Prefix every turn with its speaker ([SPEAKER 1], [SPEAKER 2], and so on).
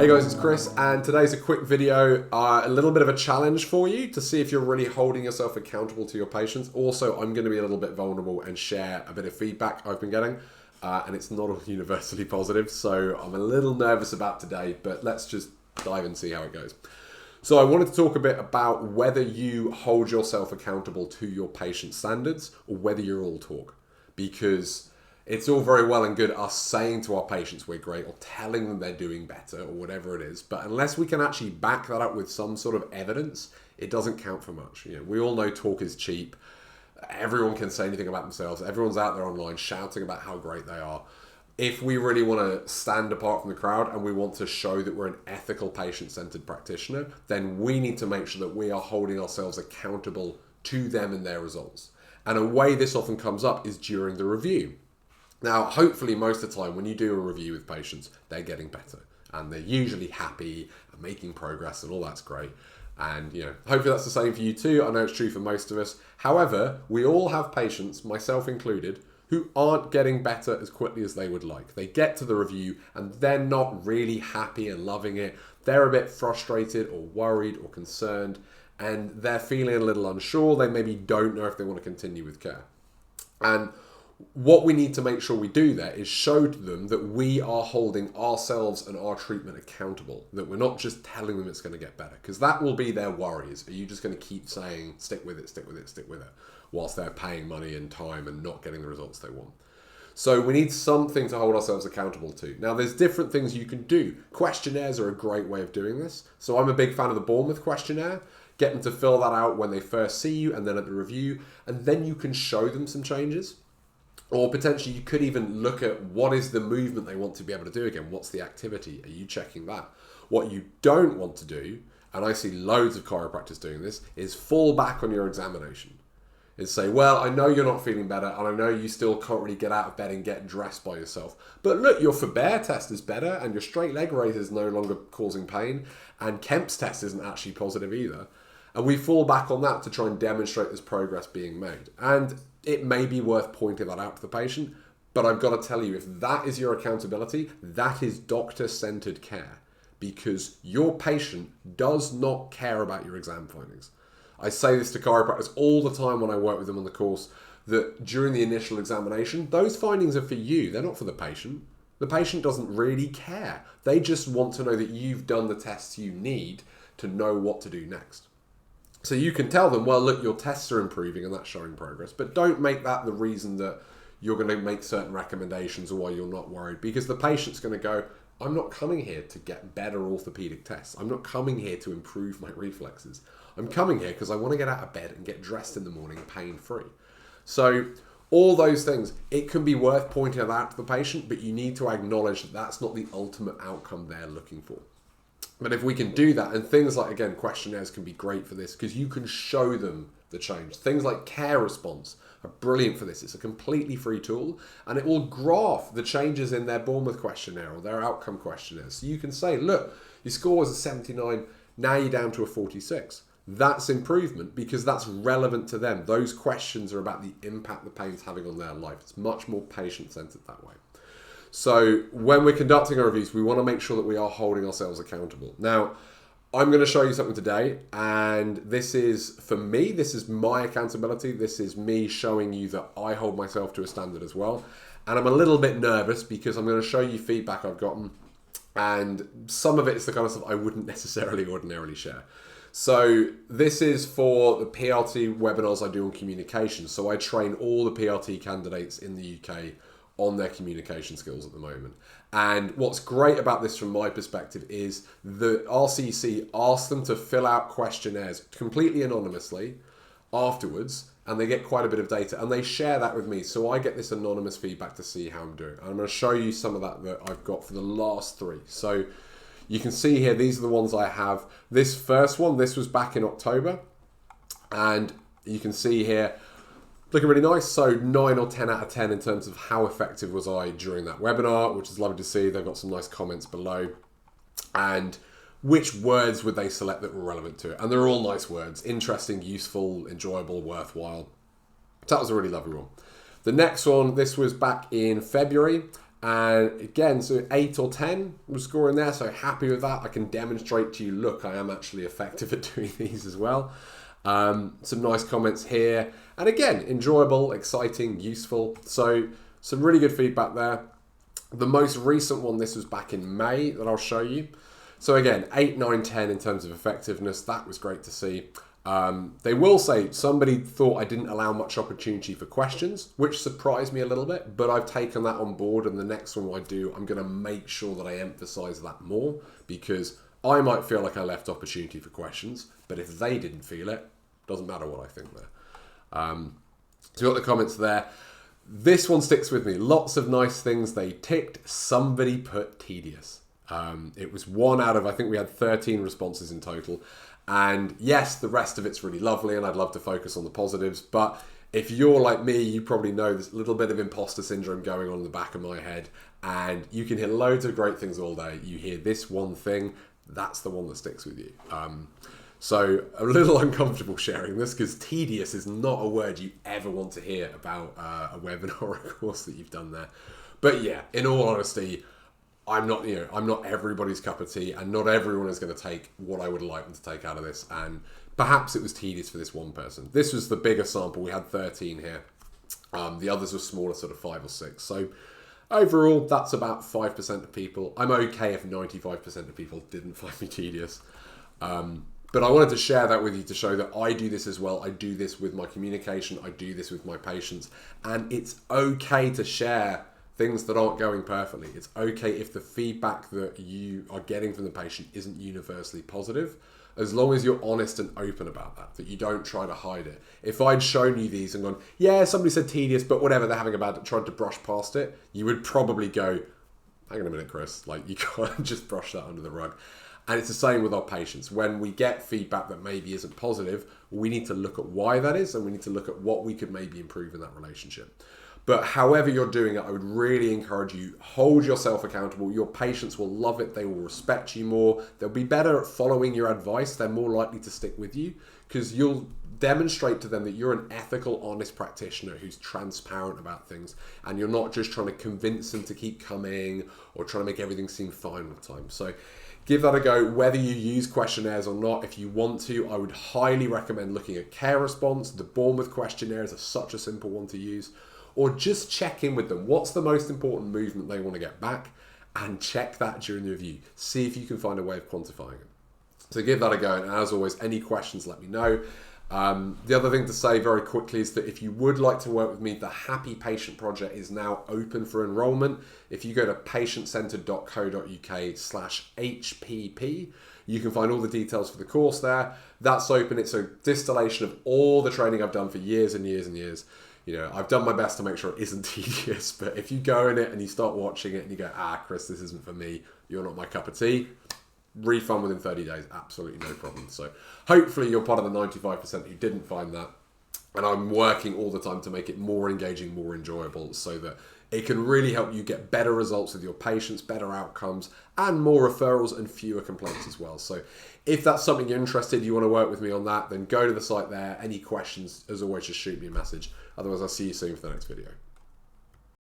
[SPEAKER 1] Hey guys, it's Chris, and today's a quick video, a little bit of a challenge for you to see if you're really holding yourself accountable to your patients. Also, I'm going to be a little bit vulnerable and share a bit of feedback I've been getting, and it's not all universally positive, so I'm a little nervous about today, but let's just dive and see how it goes. So I wanted to talk a bit about whether you hold yourself accountable to your patient standards or whether you're all talk, because it's all very well and good us saying to our patients we're great or telling them they're doing better or whatever it is, but unless we can actually back that up with some sort of evidence, it doesn't count for much. You know, we all know talk is cheap. Everyone can say anything about themselves. Everyone's out there online shouting about how great they are. If we really want to stand apart from the crowd and we want to show that we're an ethical, patient-centered practitioner, then we need to make sure that we are holding ourselves accountable to them and their results. And a way this often comes up is during the review. Now, hopefully most of the time when you do a review with patients, they're getting better and they're usually happy and making progress and all that's great. And you know, hopefully that's the same for you too. I know it's true for most of us. However, we all have patients, myself included, who aren't getting better as quickly as they would like. They get to the review and they're not really happy and loving it. They're a bit frustrated or worried or concerned, and they're feeling a little unsure. They maybe don't know if they want to continue with care. And what we need to make sure we do there is show to them that we are holding ourselves and our treatment accountable, that we're not just telling them it's going to get better, because that will be their worries. Are you just going to keep saying, stick with it, stick with it, stick with it, whilst they're paying money and time and not getting the results they want? So we need something to hold ourselves accountable to. Now, there's different things you can do. Questionnaires are a great way of doing this. So I'm a big fan of the Bournemouth questionnaire. Get them to fill that out when they first see you and then at the review, and then you can show them some changes. Or potentially you could even look at what is the movement they want to be able to do again. What's the activity? Are you checking that? What you don't want to do, and I see loads of chiropractors doing this, is fall back on your examination. Is say, well, I know you're not feeling better and I know you still can't really get out of bed and get dressed by yourself. But look, your Faber test is better and your straight leg raise is no longer causing pain and Kemp's test isn't actually positive either. And we fall back on that to try and demonstrate there's progress being made. And it may be worth pointing that out to the patient, but I've got to tell you, if that is your accountability, that is doctor-centered care, because your patient does not care about your exam findings. I say this to chiropractors all the time when I work with them on the course, that during the initial examination, those findings are for you, they're not for the patient. The patient doesn't really care. They just want to know that you've done the tests you need to know what to do next. So you can tell them, well, look, your tests are improving and that's showing progress, but don't make that the reason that you're going to make certain recommendations or why you're not worried, because the patient's going to go, I'm not coming here to get better orthopedic tests. I'm not coming here to improve my reflexes. I'm coming here because I want to get out of bed and get dressed in the morning pain-free. So all those things, it can be worth pointing that out to the patient, but you need to acknowledge that that's not the ultimate outcome they're looking for. But if we can do that, and things like, again, questionnaires can be great for this because you can show them the change. Things like care response are brilliant for this. It's a completely free tool and it will graph the changes in their Bournemouth questionnaire or their outcome questionnaire. So you can say, look, your score was a 79, now you're down to a 46. That's improvement because that's relevant to them. Those questions are about the impact the pain's having on their life. It's much more patient-centered that way. So when we're conducting our reviews, we want to make sure that we are holding ourselves accountable. Now, I'm going to show you something today, and this is, for me, this is my accountability. This is me showing you that I hold myself to a standard as well. And I'm a little bit nervous because I'm going to show you feedback I've gotten, and some of it is the kind of stuff I wouldn't necessarily ordinarily share. So this is for the PRT webinars I do on communication. So I train all the PRT candidates in the UK on their communication skills at the moment. And what's great about this from my perspective is the RCC asks them to fill out questionnaires completely anonymously afterwards, and they get quite a bit of data and they share that with me. So I get this anonymous feedback to see how I'm doing. And I'm going to show you some of that I've got for the last three. So you can see here, these are the ones I have. This first one, this was back in October. And you can see here, looking really nice. So 9 or 10 out of 10 in terms of how effective was I during that webinar, which is lovely to see. They've got some nice comments below. And which words would they select that were relevant to it? And they're all nice words. Interesting, useful, enjoyable, worthwhile. So that was a really lovely one. The next one, this was back in February. And again, so 8 or 10 was scoring there, so happy with that. I can demonstrate to you, look, I am actually effective at doing these as well. Some nice comments here. And again, enjoyable, exciting, useful. So some really good feedback there. The most recent one, this was back in May, that I'll show you. So again, 8, 9, 10 in terms of effectiveness. That was great to see. They will say somebody thought I didn't allow much opportunity for questions, which surprised me a little bit, but I've taken that on board, and the next one I do, I'm going to make sure that I emphasize that more, because I might feel like I left opportunity for questions, but if they didn't feel it, doesn't matter what I think there. So you got the comments there. This one sticks with me. Lots of nice things they ticked. Somebody put tedious. It was 1 out of, I think we had 13 responses in total. And yes, the rest of it's really lovely, and I'd love to focus on the positives. But if you're like me, you probably know there's a little bit of imposter syndrome going on in the back of my head. And you can hear loads of great things all day. You hear this one thing, that's the one that sticks with you. So a little uncomfortable sharing this, because tedious is not a word you ever want to hear about a webinar or a course that you've done there. But yeah, in all honesty, I'm not everybody's cup of tea, and not everyone is going to take what I would like them to take out of this. And perhaps it was tedious for this one person. This was the bigger sample. We had 13 here. The others were smaller, sort of 5 or 6. So overall, that's about 5% of people. I'm okay if 95% of people didn't find me tedious. But I wanted to share that with you to show that I do this as well. I do this with my communication. I do this with my patients. And it's okay to share things that aren't going perfectly. It's okay if the feedback that you are getting from the patient isn't universally positive, as long as you're honest and open about that you don't try to hide it. If I'd shown you these and gone, yeah, somebody said tedious, but whatever, they're having a bad, tried to brush past it, you would probably go, hang on a minute, Chris, like you can't just brush that under the rug. And it's the same with our patients. When we get feedback that maybe isn't positive, we need to look at why that is, and we need to look at what we could maybe improve in that relationship. But however you're doing it, I would really encourage you, hold yourself accountable. Your patients will love it. They will respect you more. They'll be better at following your advice. They're more likely to stick with you, because you'll demonstrate to them that you're an ethical, honest practitioner who's transparent about things, and you're not just trying to convince them to keep coming or trying to make everything seem fine all the time. So give that a go, whether you use questionnaires or not. If you want to, I would highly recommend looking at Care Response. The Bournemouth questionnaires are such a simple one to use. Or just check in with them. What's the most important movement they want to get back? And check that during the review. See if you can find a way of quantifying it. So give that a go. And as always, any questions, let me know. The other thing to say very quickly is that if you would like to work with me, the Happy Patient Project is now open for enrollment. If you go to patientcentered.co.uk/HPP, you can find all the details for the course there. That's open. It's a distillation of all the training I've done for years and years and years. You know, I've done my best to make sure it isn't tedious, but if you go in it and you start watching it and you go, Chris, this isn't for me, you're not my cup of tea, refund within 30 days, absolutely no problem. So hopefully you're part of the 95% who didn't find that. And I'm working all the time to make it more engaging, more enjoyable, so that it can really help you get better results with your patients, better outcomes, and more referrals and fewer complaints as well. So if that's something you're interested, you want to work with me on that, then go to the site there. Any questions, as always, just shoot me a message. Otherwise, I'll see you soon for the next video.